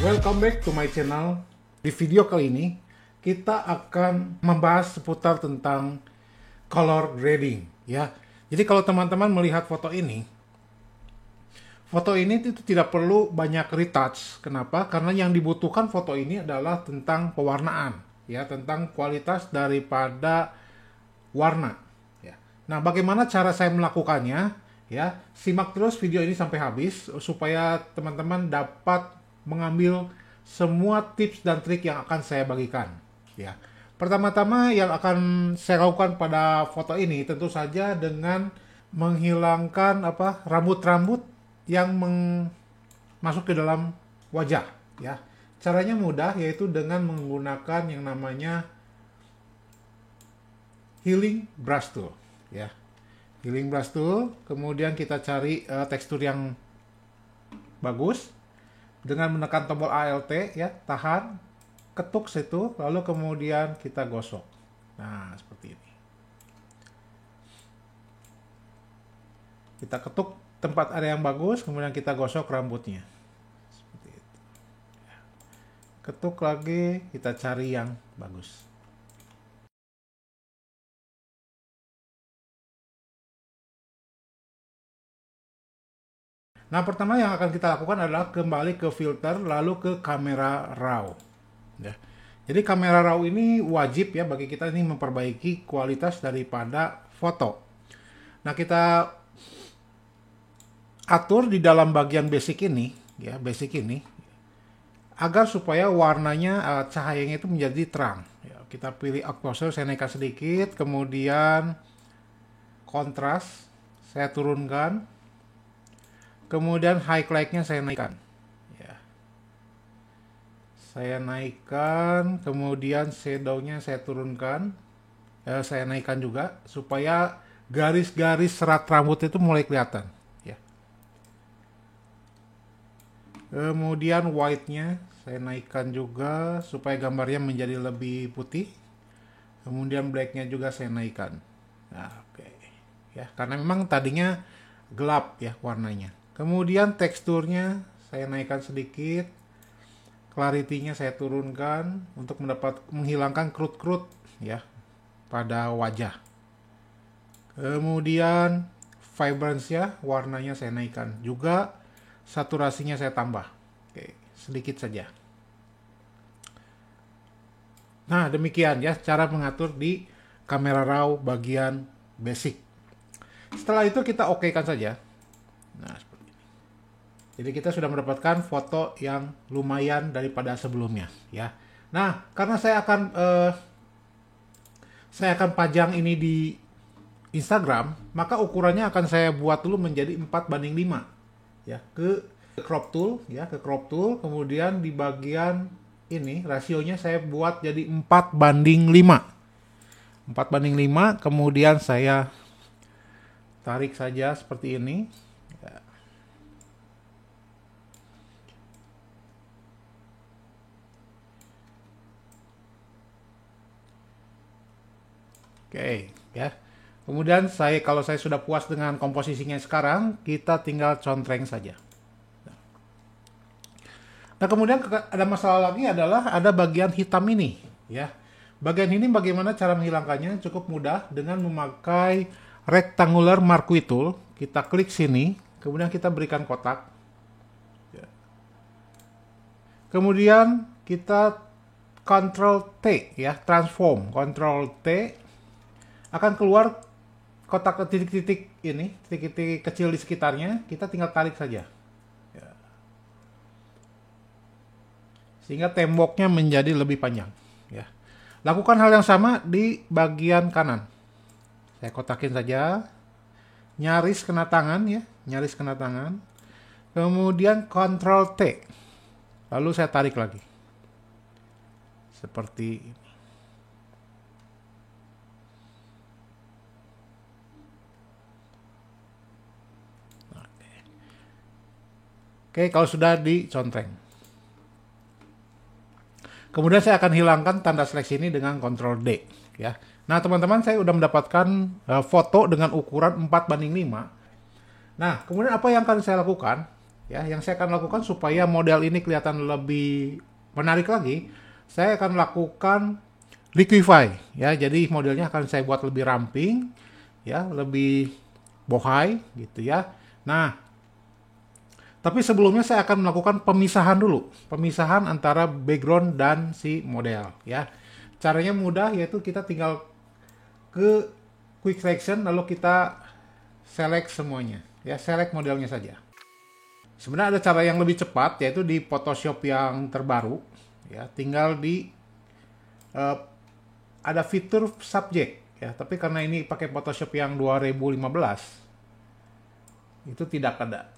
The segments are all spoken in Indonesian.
Welcome back to my channel. Di video kali ini kita akan membahas seputar tentang color grading ya. Jadi kalau teman-teman melihat foto ini itu tidak perlu banyak retouch. Kenapa? Karena yang dibutuhkan foto ini adalah tentang pewarnaan ya, tentang kualitas daripada warna ya. Nah, bagaimana cara saya melakukannya ya? Simak terus video ini sampai habis supaya teman-teman dapat mengambil semua tips dan trik yang akan saya bagikan ya. Pertama-tama yang akan saya lakukan pada foto ini tentu saja dengan menghilangkan rambut-rambut yang masuk ke dalam wajah ya. Caranya mudah, yaitu dengan menggunakan yang namanya healing brush tool ya. Healing brush tool, kemudian kita cari tekstur yang bagus dengan menekan tombol Alt ya, tahan, ketuk situ, lalu kemudian kita gosok. Nah, seperti ini. Kita ketuk tempat area yang bagus, kemudian kita gosok rambutnya. Seperti itu. Ketuk lagi, kita cari yang bagus. Nah, pertama yang akan kita lakukan adalah kembali ke filter, lalu ke kamera raw. Ya. Jadi kamera raw ini wajib ya bagi kita ini memperbaiki kualitas daripada foto. Nah, kita atur di dalam bagian basic ini, ya basic ini, agar supaya warnanya cahayanya itu menjadi terang. Ya, kita pilih exposure, saya naikkan sedikit, kemudian kontras saya turunkan. Kemudian highlight-nya saya naikkan. Ya. Saya naikkan, kemudian shadow-nya saya turunkan. Saya naikkan juga supaya garis-garis serat rambut itu mulai kelihatan. Ya. Kemudian white-nya saya naikkan juga supaya gambarnya menjadi lebih putih. Kemudian black-nya juga saya naikkan. Nah, oke. Ya, karena memang tadinya gelap ya warnanya. Kemudian teksturnya saya naikkan sedikit, clarity-nya saya turunkan untuk menghilangkan kerut-kerut ya pada wajah. Kemudian vibrance-nya, warnanya saya naikkan juga, saturasinya saya tambah. Oke, sedikit saja. Nah, demikian ya cara mengatur di kamera raw bagian basic. Setelah itu kita okekan saja. Nah, jadi kita sudah mendapatkan foto yang lumayan daripada sebelumnya ya. Nah, karena saya akan pajang ini di Instagram, maka ukurannya akan saya buat dulu menjadi 4:5 ya, ke crop tool ya, ke crop tool, kemudian di bagian ini rasionya saya buat jadi 4:5. 4:5, kemudian saya tarik saja seperti ini. Oke, ya. Kemudian kalau saya sudah puas dengan komposisinya sekarang, kita tinggal contreng saja. Nah, kemudian ada masalah lagi adalah ada bagian hitam ini, ya. Bagian ini bagaimana cara menghilangkannya? Cukup mudah dengan memakai rectangular marquee tool. Kita klik sini, kemudian kita berikan kotak. Kemudian kita Ctrl T ya, transform, Ctrl T, akan keluar kotak titik-titik ini, titik-titik kecil di sekitarnya, kita tinggal tarik saja. Ya. Sehingga temboknya menjadi lebih panjang. Ya. Lakukan hal yang sama di bagian kanan. Saya kotakin saja, nyaris kena tangan ya, nyaris kena tangan. Kemudian Ctrl T, lalu saya tarik lagi. Seperti ini. Oke, kalau sudah dicontreng. Kemudian saya akan hilangkan tanda seleksi ini dengan Ctrl D. Ya. Nah, teman-teman, saya sudah mendapatkan foto dengan ukuran 4:5. Nah, kemudian apa yang akan saya lakukan? Ya, yang saya akan lakukan supaya model ini kelihatan lebih menarik lagi, saya akan lakukan liquify ya. Jadi modelnya akan saya buat lebih ramping ya, lebih bohai gitu ya. Nah, tapi sebelumnya saya akan melakukan pemisahan dulu. Pemisahan antara background dan si model ya. Caranya mudah, yaitu kita tinggal ke quick selection lalu kita select semuanya. Ya, select modelnya saja. Sebenarnya ada cara yang lebih cepat, yaitu di Photoshop yang terbaru ya. Tinggal di eh, ada fitur subject ya, tapi karena ini pakai Photoshop yang 2015 itu tidak ada.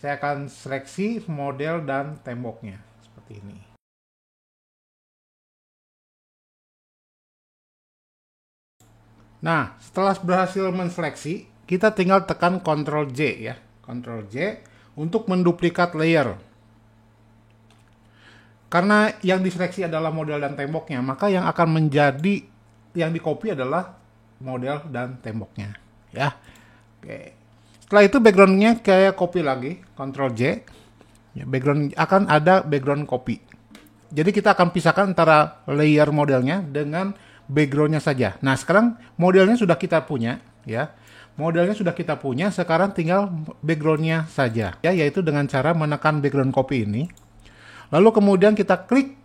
Saya akan seleksi model dan temboknya seperti ini. Nah, setelah berhasil menseleksi, kita tinggal tekan Ctrl J ya. Ctrl J untuk menduplikat layer. Karena yang diseleksi adalah model dan temboknya, maka yang akan menjadi yang di-copy adalah model dan temboknya ya. Oke. Setelah itu backgroundnya kayak copy lagi, Ctrl J. Ya, background akan ada background copy. Jadi kita akan pisahkan antara layer modelnya dengan backgroundnya saja. Nah, sekarang modelnya sudah kita punya, ya. Modelnya sudah kita punya, sekarang tinggal backgroundnya saja, ya, yaitu dengan cara menekan background copy ini. Lalu kemudian kita klik,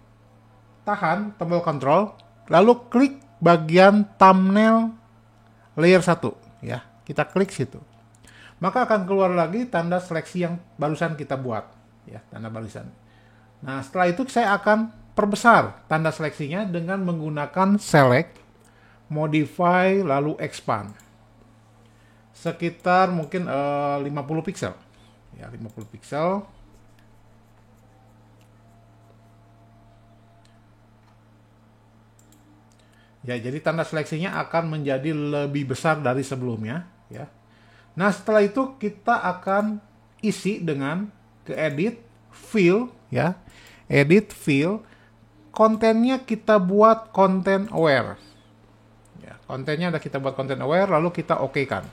tahan, tombol control, lalu klik bagian thumbnail layer 1, ya. Kita klik situ. Maka akan keluar lagi tanda seleksi yang barusan kita buat, ya, tanda barisan. Nah, setelah itu saya akan perbesar tanda seleksinya dengan menggunakan select, modify, lalu expand. Sekitar mungkin 50 pixel. Ya, 50 pixel. Ya, jadi tanda seleksinya akan menjadi lebih besar dari sebelumnya, ya. Nah, setelah itu kita akan isi dengan ke edit, fill, ya. Edit, fill. Kontennya kita buat content aware. Ya, kontennya ada kita buat content aware, lalu kita oke-kan.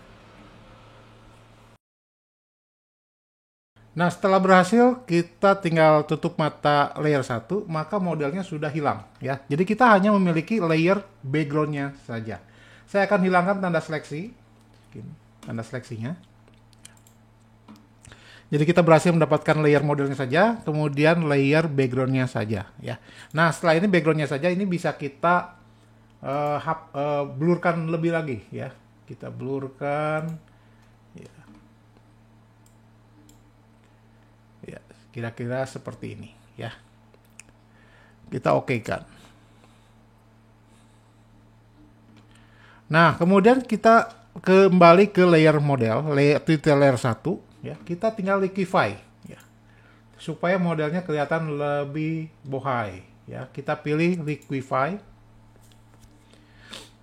Nah, setelah berhasil, kita tinggal tutup mata layer 1, maka modelnya sudah hilang, ya. Jadi kita hanya memiliki layer backgroundnya saja. Saya akan hilangkan tanda seleksi. Tanda seleksinya. Jadi kita berhasil mendapatkan layer modelnya saja, kemudian layer backgroundnya saja, ya. Nah, setelah ini backgroundnya saja, ini bisa kita blurkan lebih lagi, ya. Kita blurkan, ya. Ya, kira-kira seperti ini, ya. Kita oke-kan. Nah, kemudian kita kembali ke layer model, layer 1, ya. Kita tinggal liquify, ya, supaya modelnya kelihatan lebih bohai, ya. Kita pilih liquify.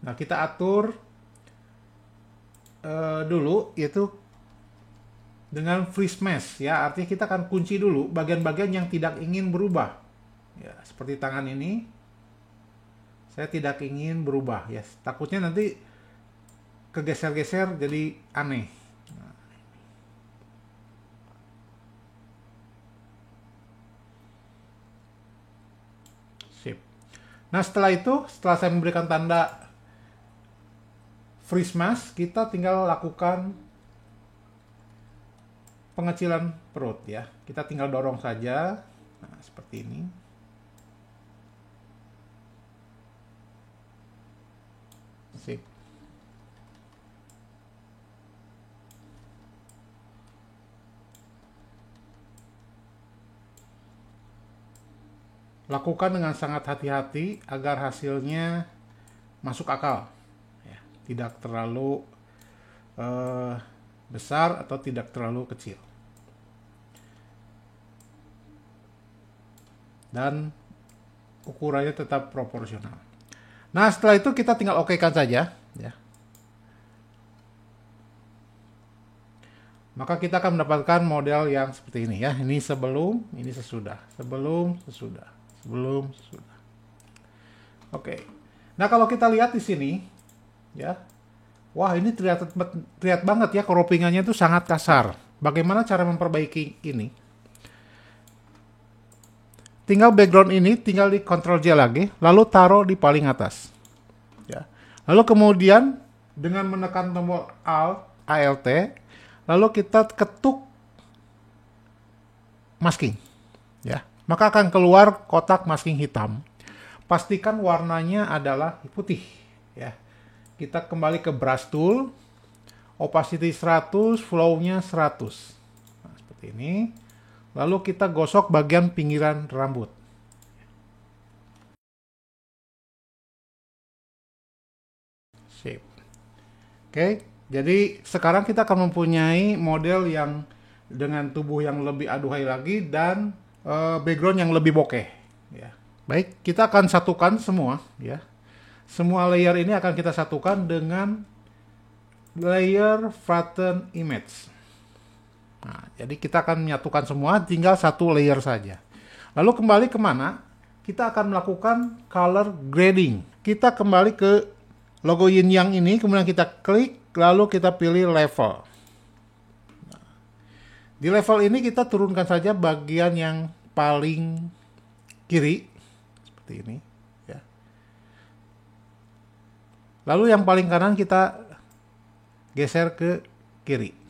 Nah, kita atur dulu, yaitu dengan freeze mesh, ya. Artinya kita akan kunci dulu bagian-bagian yang tidak ingin berubah, ya. Seperti tangan ini, saya tidak ingin berubah, ya. Takutnya nanti kegeser-geser jadi aneh. Sip. Nah, setelah itu, setelah saya memberikan tanda freeze mask, kita tinggal lakukan pengecilan perut, ya. Kita tinggal dorong saja. Nah, seperti ini. Sip. Lakukan dengan sangat hati-hati agar hasilnya masuk akal, ya. Tidak terlalu besar atau tidak terlalu kecil, dan ukurannya tetap proporsional. Nah, setelah itu kita tinggal oke-kan saja, ya. Maka kita akan mendapatkan model yang seperti ini, ya. Ini sebelum, ini sesudah, sebelum, sesudah, sebelum, sesudah. Oke. Nah, kalau kita lihat di sini, ya. Wah, ini terlihat banget, ya, croppingannya itu sangat kasar, bagaimana cara memperbaiki ini? Tinggal background ini, tinggal di Ctrl J lagi, lalu taruh di paling atas. Ya. Lalu kemudian dengan menekan tombol Alt, lalu kita ketuk masking. Ya. Maka akan keluar kotak masking hitam. Pastikan warnanya adalah putih. Ya. Kita kembali ke brush tool, opacity 100, flow-nya 100. Nah, seperti ini. Lalu kita gosok bagian pinggiran rambut. Sip. Oke, jadi sekarang kita akan mempunyai model yang dengan tubuh yang lebih aduhai lagi dan background yang lebih bokeh. Ya. Baik, kita akan satukan semua. Ya. Semua layer ini akan kita satukan dengan layer flatten image. Nah, jadi kita akan menyatukan semua, tinggal satu layer saja. Lalu kembali kemana? Kita akan melakukan color grading. Kita kembali ke logo yin yang ini, kemudian kita klik, lalu kita pilih level. Nah, di level ini kita turunkan saja bagian yang paling kiri, seperti ini. Ya. Lalu yang paling kanan kita geser ke kiri.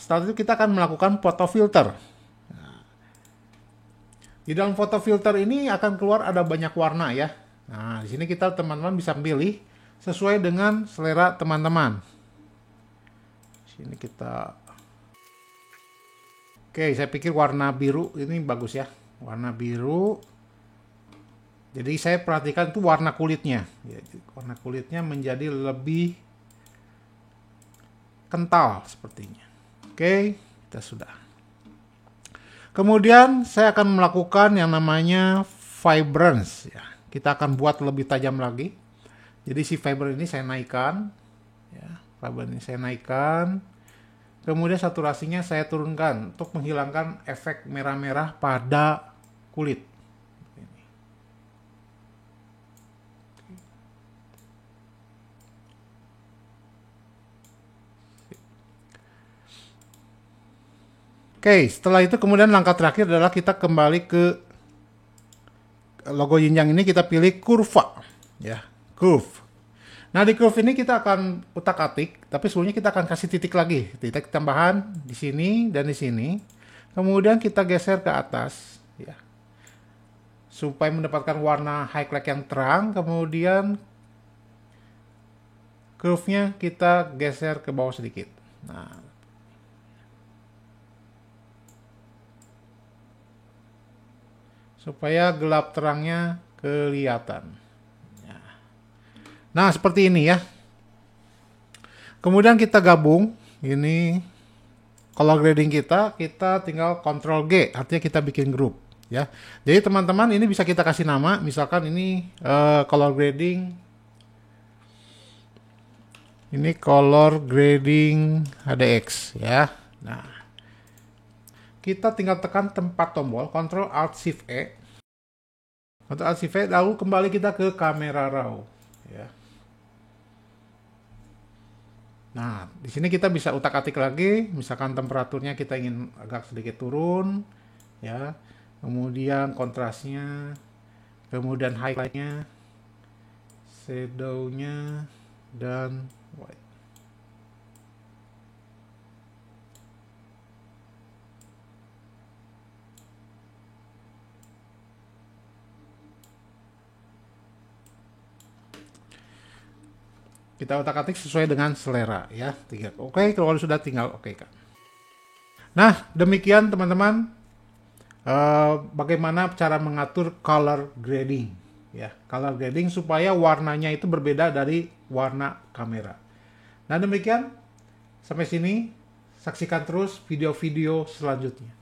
Setelah itu kita akan melakukan photo filter. Nah, di dalam photo filter ini akan keluar ada banyak warna ya. Nah, di sini kita teman-teman bisa pilih sesuai dengan selera teman-teman. Sini kita, oke, saya pikir warna biru ini bagus ya. Warna biru. Jadi saya perhatikan itu warna kulitnya. Warna kulitnya menjadi lebih kental sepertinya. Oke, kita sudah. Kemudian saya akan melakukan yang namanya vibrance. Ya, kita akan buat lebih tajam lagi. Jadi si vibrance ini saya naikkan. Ya, vibrance ini saya naikkan. Kemudian saturasinya saya turunkan untuk menghilangkan efek merah-merah pada kulit. Oke, setelah itu kemudian langkah terakhir adalah kita kembali ke logo yin yang ini, kita pilih kurva, ya, curve. Nah di curve ini kita akan utak-atik, tapi sebelumnya kita akan kasih titik lagi, titik tambahan di sini dan di sini. Kemudian kita geser ke atas, ya, supaya mendapatkan warna highlight yang terang. Kemudian curve-nya kita geser ke bawah sedikit. Nah. Supaya gelap terangnya kelihatan. Nah, seperti ini ya. Kemudian kita gabung. Ini color grading kita tinggal Ctrl G, artinya kita bikin grup. Ya. Jadi teman-teman ini bisa kita kasih nama. Misalkan ini color grading. Ini color grading HDX. Ya. Nah. Kita tinggal tekan tempat tombol, Ctrl Alt Shift E. Ctrl Alt Shift E, lalu kembali kita ke kamera raw. Ya. Nah, di sini kita bisa utak-atik lagi, misalkan temperaturnya kita ingin agak sedikit turun, ya. Kemudian kontrasnya, kemudian highlightnya, shadownya, dan white. Kita otak-atik sesuai dengan selera ya. Oke, kalau sudah tinggal oke kan. Nah, demikian teman-teman bagaimana cara mengatur color grading ya. Color grading supaya warnanya itu berbeda dari warna kamera. Nah, demikian sampai sini, saksikan terus video-video selanjutnya.